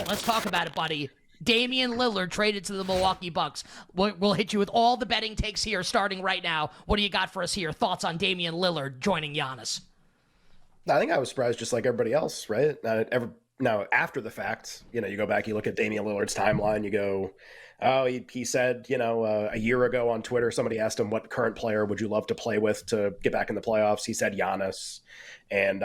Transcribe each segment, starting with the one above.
Let's talk about it, buddy. Damian Lillard traded to the Milwaukee Bucks. We'll hit you with all the betting takes here starting right now. What do you got for us here? Thoughts on Damian Lillard joining Giannis? I think I was surprised just like everybody else, right? Now, after the fact, you go back, you look at Damian Lillard's timeline, you go, oh, he said, a year ago on Twitter, somebody asked him what current player would you love to play with to get back in the playoffs. He said Giannis. And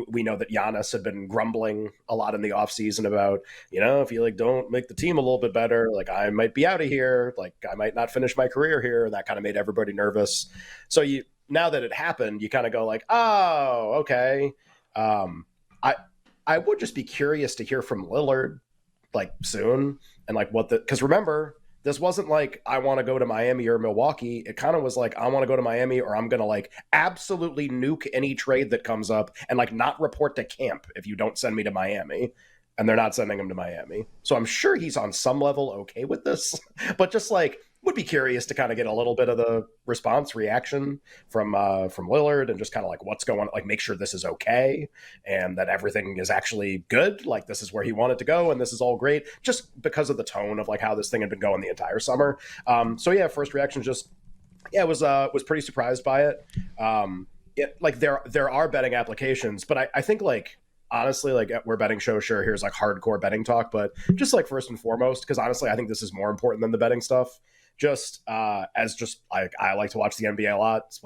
we know that Giannis had been grumbling a lot in the offseason about, if you don't make the team a little bit better, I might be out of here. I might not finish my career here. And that kind of made everybody nervous. So now that it happened, you kind of go oh, okay. I would just be curious to hear from Lillard soon and because remember, this wasn't I want to go to Miami or Milwaukee. It kind of was I want to go to Miami or I'm going to absolutely nuke any trade that comes up and not report to camp if you don't send me to Miami. And they're not sending him to Miami. So I'm sure he's on some level okay with this, but just would be curious to kind of get a little bit of the reaction from Lillard and just kind of what's going on, make sure this is okay and that everything is actually good. This is where he wanted to go and this is all great just because of the tone of how this thing had been going the entire summer. So yeah, first reaction was pretty surprised by it. There are betting applications, but I think honestly, we're betting show, sure, here's hardcore betting talk, but just first and foremost, because honestly, I think this is more important than the betting stuff. I like to watch the NBA a lot. It's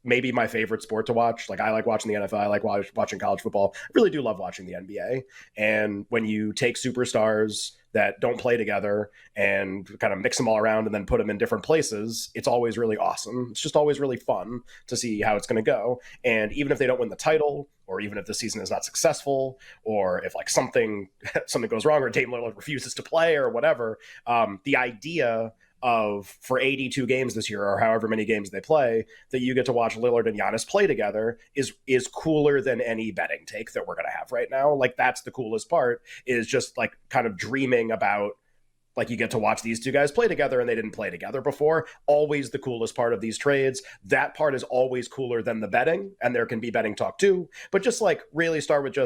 maybe my favorite sport to watch. I like watching the NFL. I like watching college football. I really do love watching the NBA. And when you take superstars that don't play together and kind of mix them all around and then put them in different places, it's always really awesome. It's just always really fun to see how it's going to go. And even if they don't win the title, or even if the season is not successful, or if something goes wrong, or Dame Lillard refuses to play or whatever, the idea for 82 games this year, or however many games they play, that you get to watch Lillard and Giannis play together is cooler than any betting take that we're going to have right now. That's the coolest part, is just kind of dreaming about you get to watch these two guys play together and they didn't play together before. Always the coolest part of these trades. That part is always cooler than the betting, and there can be betting talk too. But just really start with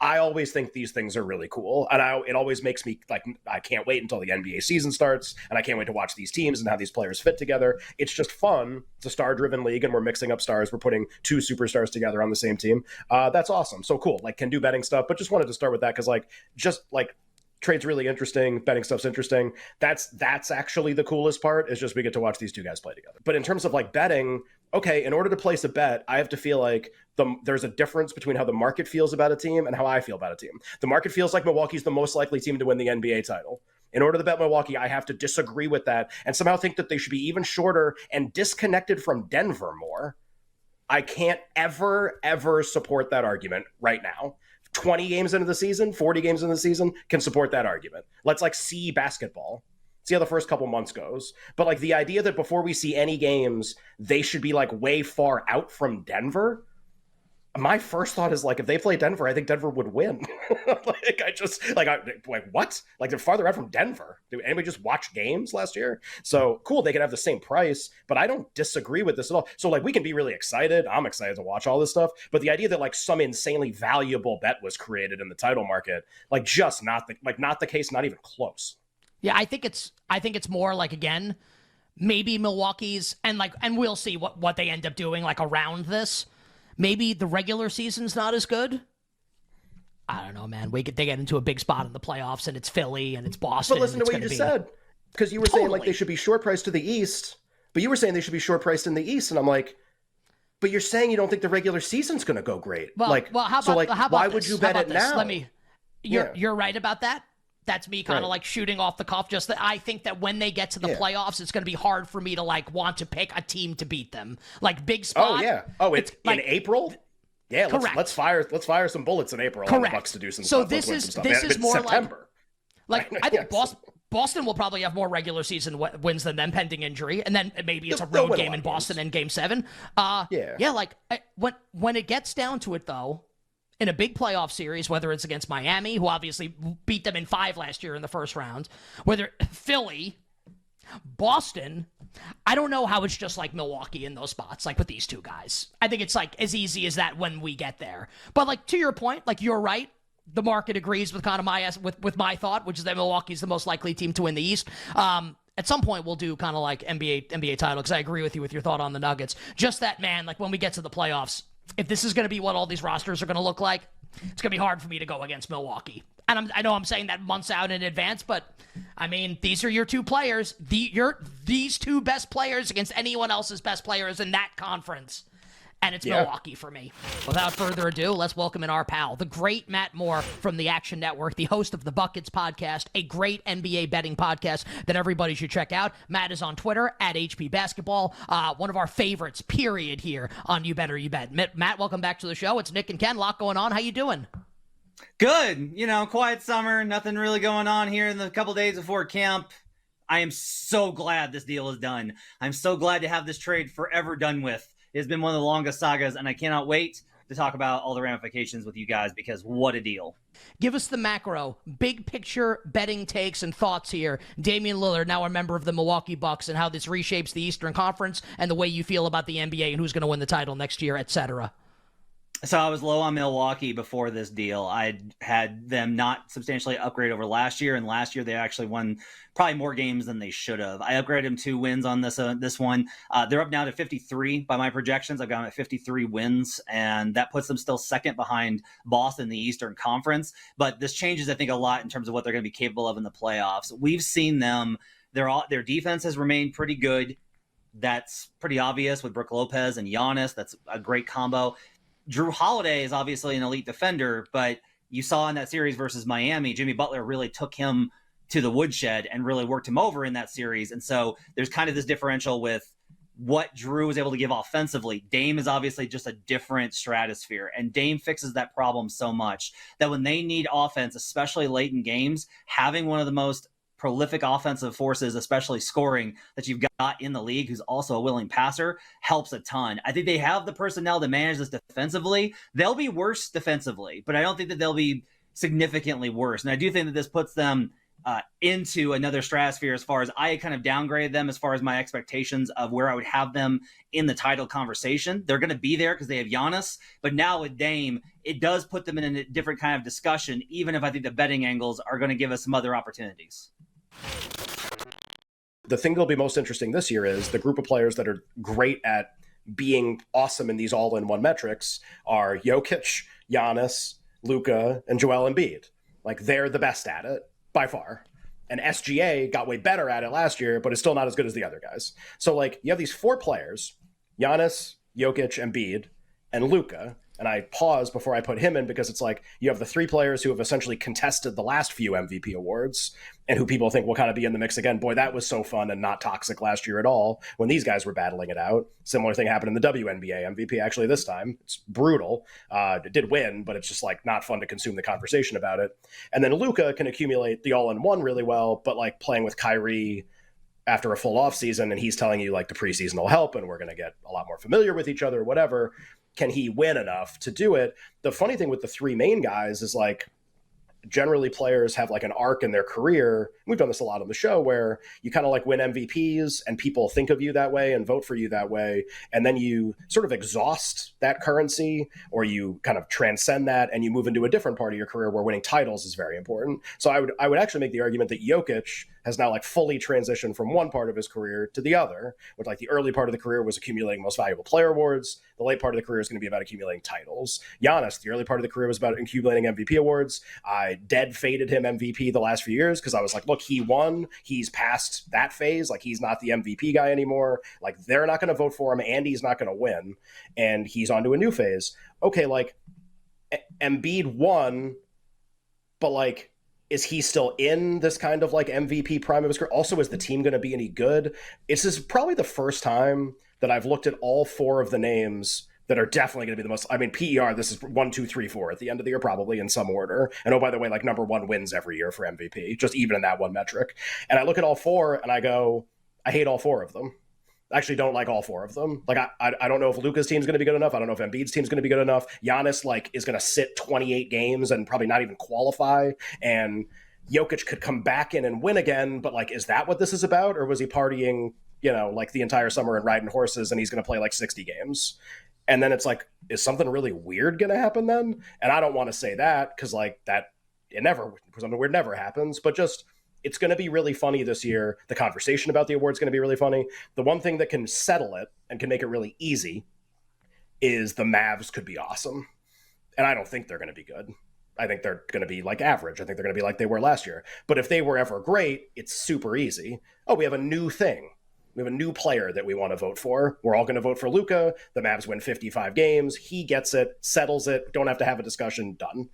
I always think these things are really cool. And it always makes me I can't wait until the NBA season starts, and I can't wait to watch these teams and how these players fit together. It's just fun. It's a star-driven league, and we're mixing up stars. We're putting two superstars together on the same team. That's awesome. So cool. Can do betting stuff, but just wanted to start with that because trade's really interesting. Betting stuff's interesting. That's actually the coolest part, is just we get to watch these two guys play together. But in terms of betting, okay, in order to place a bet, I have to feel there's a difference between how the market feels about a team and how I feel about a team. The market feels like Milwaukee's the most likely team to win the NBA title. In order to bet Milwaukee, I have to disagree with that and somehow think that they should be even shorter and disconnected from Denver more. I can't ever support that argument right now. 20 games into the season, 40 games into the season can support that argument. Let's see basketball. See how the first couple months goes. But the idea that before we see any games, they should be way far out from Denver. My first thought is if they play Denver, I think Denver would win. What? They're farther out from Denver. Did anybody just watch games last year? So cool, they can have the same price, but I don't disagree with this at all. So we can be really excited. I'm excited to watch all this stuff. But the idea that some insanely valuable bet was created in the title market, just not the case, not even close. Yeah, I think it's more again, maybe Milwaukee's and we'll see what they end up doing around this. Maybe the regular season's not as good. I don't know, man. They get into a big spot in the playoffs, and it's Philly, and it's Boston. But listen to what you just said, because you were saying they should be short priced to the East, but you were saying they should be short priced in the East, and I'm but you're saying you don't think the regular season's going to go great. Well, how about why this? would you bet it now? You're right about that. That's me kind of shooting off the cuff. Just that I think that when they get to the playoffs, it's going to be hard for me to want to pick a team to beat them. Big spot. Oh yeah. Oh, it's in April. Yeah, let's fire some bullets in April on the Bucks to do some stuff. So this is more September. I think Boston will probably have more regular season wins than them pending injury, and then maybe it's a road game in Boston in Game 7. When it gets down to it though, in a big playoff series, whether it's against Miami, who obviously beat them in 5 last year in the first round, whether Philly, Boston, I don't know how it's just Milwaukee in those spots, with these two guys. I think it's as easy as that when we get there. But to your point, you're right. the market agrees with kind of with my thought, which is that Milwaukee's the most likely team to win the East. At some point, we'll do kind of like NBA title, because I agree with you with your thought on the Nuggets. Just that, man, like when we get to the playoffs, if this is going to be what all these rosters are going to look like, it's going to be hard for me to go against Milwaukee. And I know I'm saying that months out in advance, but I mean, these are your two players. These two best players against anyone else's best players in that conference. And it's Milwaukee for me. Without further ado, let's welcome in our pal, the great Matt Moore from the Action Network, the host of the Buckets podcast, a great NBA betting podcast that everybody should check out. Matt is on Twitter at HP Basketball, one of our favorites, period, here on You Better You Bet. Matt, welcome back to the show. It's Nick and Ken. A lot going on. How you doing? Good. Quiet summer. Nothing really going on here in the couple days before camp. I am so glad this deal is done. I'm so glad to have this trade forever done with. It's been one of the longest sagas, and I cannot wait to talk about all the ramifications with you guys, because what a deal. Give us the macro, big picture betting takes and thoughts here. Damian Lillard, now a member of the Milwaukee Bucks, and how this reshapes the Eastern Conference and the way you feel about the NBA and who's going to win the title next year, etc. So I was low on Milwaukee before this deal. I had them not substantially upgrade over last year, and last year they actually won probably more games than they should have. I upgraded them 2 wins on this one. They're up now to 53 by my projections. I've got them at 53 wins, and that puts them still second behind Boston in the Eastern Conference. But this changes, I think, a lot in terms of what they're going to be capable of in the playoffs. We've seen them. Their defense has remained pretty good. That's pretty obvious with Brook Lopez and Giannis. That's a great combo. Drew Holiday is obviously an elite defender, but you saw in that series versus Miami, Jimmy Butler really took him to the woodshed and really worked him over in that series. And so there's kind of this differential with what Drew was able to give offensively. Dame is obviously just a different stratosphere, and Dame fixes that problem so much that when they need offense, especially late in games, having one of the most prolific offensive forces, especially scoring, that you've got in the league, who's also a willing passer, helps a ton. I think they have the personnel to manage this defensively. They'll be worse defensively, but I don't think that they'll be significantly worse. And I do think that this puts them into another stratosphere as far as I kind of downgraded them as far as my expectations of where I would have them in the title conversation. They're going to be there because they have Giannis, but now with Dame, it does put them in a different kind of discussion, even if I think the betting angles are going to give us some other opportunities. The thing that'll be most interesting this year is the group of players that are great at being awesome in these all-in-one metrics are Jokic, Giannis, Luka, and Joel Embiid. Like, they're the best at it by far. And SGA got way better at it last year, but is still not as good as the other guys. So, like, you have these 4 players, Giannis, Jokic, Embiid, and Luka. And I pause before I put him in because it's like you have the 3 players who have essentially contested the last few MVP awards and who people think will kind of be in the mix again. Boy, that was so fun and not toxic last year at all when these guys were battling it out. Similar thing happened in the WNBA MVP actually this time. It's brutal. It did win, but it's just like not fun to consume the conversation about it. And then Luka can accumulate the all-in-one really well, but like playing with Kyrie after a full off season and he's telling you like the preseason will help and we're going to get a lot more familiar with each other, whatever. Can he win enough to do it? The funny thing with the 3 main guys is like generally players have like an arc in their career. We've done this a lot on the show where you kind of like win MVPs and people think of you that way and vote for you that way. And then you sort of exhaust that currency or you kind of transcend that and you move into a different part of your career where winning titles is very important. So I would actually make the argument that Jokic has now like fully transitioned from one part of his career to the other, which like the early part of the career was accumulating most valuable player awards. The late part of the career is going to be about accumulating titles. Giannis, the early part of the career was about accumulating MVP awards. I dead faded him MVP the last few years because I was like, look, he won. He's past that phase. Like he's not the MVP guy anymore. Like they're not going to vote for him and he's not going to win. And he's on to a new phase. Okay, like Embiid won, but like, is he still in this kind of like MVP prime of his career? Also, is the team going to be any good? This is probably the first time that I've looked at all 4 of the names that are definitely going to be the most, I mean, PER, this is 1, 2, 3, 4 at the end of the year, probably in some order. And oh, by the way, like number 1 wins every year for MVP, just even in that one metric. And I look at all 4 and I go, I hate all 4 of them. I actually don't like all 4 of them. Like, I don't know if Luka's team's going to be good enough. I don't know if Embiid's team's going to be good enough. Giannis, like, is going to sit 28 games and probably not even qualify. And Jokic could come back in and win again. But, like, is that what this is about? Or was he partying, you know, like the entire summer and riding horses and he's going to play like 60 games? And then it's like, is something really weird going to happen then? And I don't want to say that because like that, something weird never happens, but just, it's going to be really funny this year. The conversation about the award's going to be really funny. The one thing that can settle it and can make it really easy is the Mavs could be awesome. And I don't think they're going to be good. I think they're going to be like average. I think they're going to be like they were last year. But if they were ever great, it's super easy. Oh, we have a new thing. We have a new player that we want to vote for. We're all going to vote for Luka. The Mavs win 55 games. He gets it, settles it. Don't have to have a discussion. Done.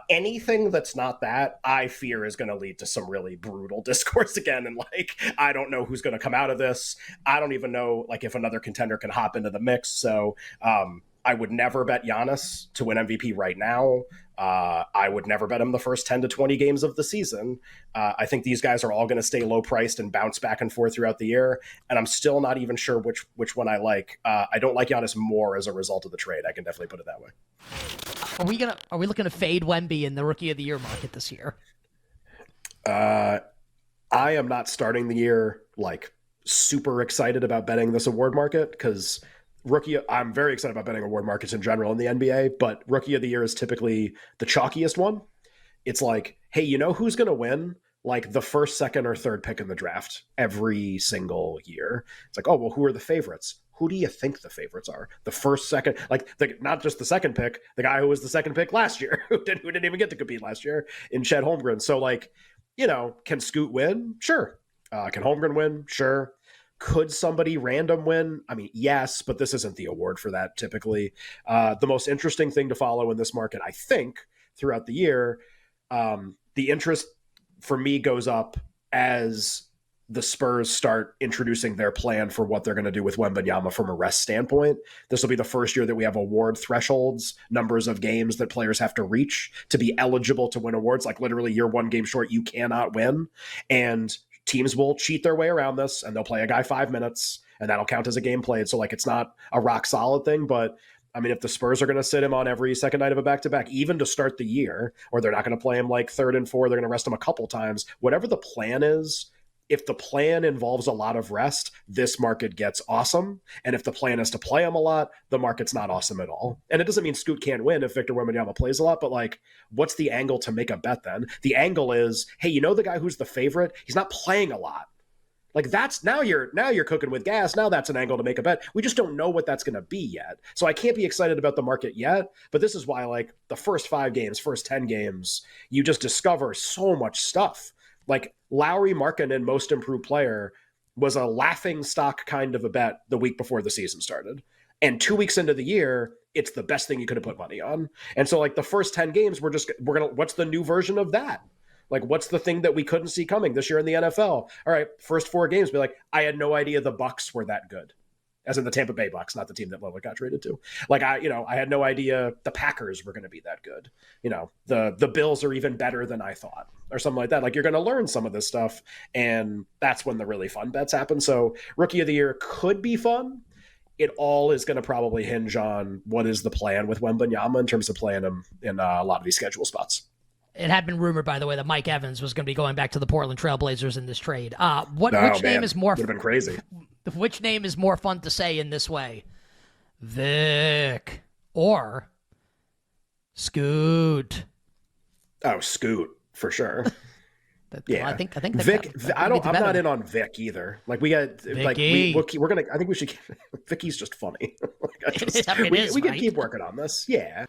Anything that's not that, I fear is going to lead to some really brutal discourse again. And like, I don't know who's going to come out of this. I don't even know like if another contender can hop into the mix. So I would never bet Giannis to win MVP right now. I would never bet him the first 10 to 20 games of the season. I think these guys are all going to stay low priced and bounce back and forth throughout the year. And I'm still not even sure which one I like. I don't like Giannis more as a result of the trade. I can definitely put it that way. Are we looking to fade Wemby in the Rookie of the Year market this year? I am not starting the year like super excited about betting this award market because I'm very excited about betting award markets in general in the NBA, but Rookie of the Year is typically the chalkiest one. It's like, hey, you know who's going to win? Like the first, second, or third pick in the draft every single year. It's like, oh, well, who are the favorites? Who do you think the favorites are? The first, second, like not just the second pick, the guy who was the second pick last year, who didn't even get to compete last year in Chet Holmgren. So like, can Scoot win? Sure. Can Holmgren win? Sure. Could somebody random win? I mean, yes, but this isn't the award for that typically. The most interesting thing to follow in this market, I think, throughout the year, the interest for me goes up as the Spurs start introducing their plan for what they're going to do with Wembanyama from a rest standpoint. This will be the first year that we have award thresholds, numbers of games that players have to reach to be eligible to win awards. Like literally you're one game short, you cannot win. And teams will cheat their way around this and they'll play a guy 5 minutes and that'll count as a game played. So like, it's not a rock solid thing, but I mean, if the Spurs are going to sit him on every second night of a back-to-back, even to start the year, or they're not going to play him like third and four, they're going to rest him a couple times, whatever the plan is, if the plan involves a lot of rest, this market gets awesome. And if the plan is to play him a lot, the market's not awesome at all. And it doesn't mean Scoot can't win if Victor Wembanyama plays a lot, but like, what's the angle to make a bet then? The angle is, hey, you know the guy who's the favorite? He's not playing a lot. Like that's now you're cooking with gas. Now that's an angle to make a bet. We just don't know what that's going to be yet. So I can't be excited about the market yet, but this is why like the first 5 games, first 10 games, you just discover so much stuff. Like Lowry Markkanen most improved player was a laughing stock kind of a bet the week before the season started. And 2 weeks into the year, it's the best thing you could have put money on. And so like the first 10 games, we're going to, what's the new version of that? Like, what's the thing that we couldn't see coming this year in the NFL? All right, first 4 games, be like, I had no idea the Bucks were that good. As in the Tampa Bay Bucks, not the team that Lillard got traded to. Like, I had no idea the Packers were going to be that good. The Bills are even better than I thought, or something like that. Like, you're going to learn some of this stuff, and that's when the really fun bets happen. So, Rookie of the Year could be fun. It all is going to probably hinge on what is the plan with Wembanyama in terms of playing him in a lot of these schedule spots. It had been rumored, by the way, that Mike Evans was going to be going back to the Portland Trailblazers in this trade. Which name is more? Would have been crazy. Which name is more fun to say in this way? Vic or Scoot? Oh, Scoot for sure. Yeah, I think Vic. I'm not in on Vic either. Like we got Vicky. we're gonna. I think we should. Vicky's just funny. We can keep working on this. Yeah.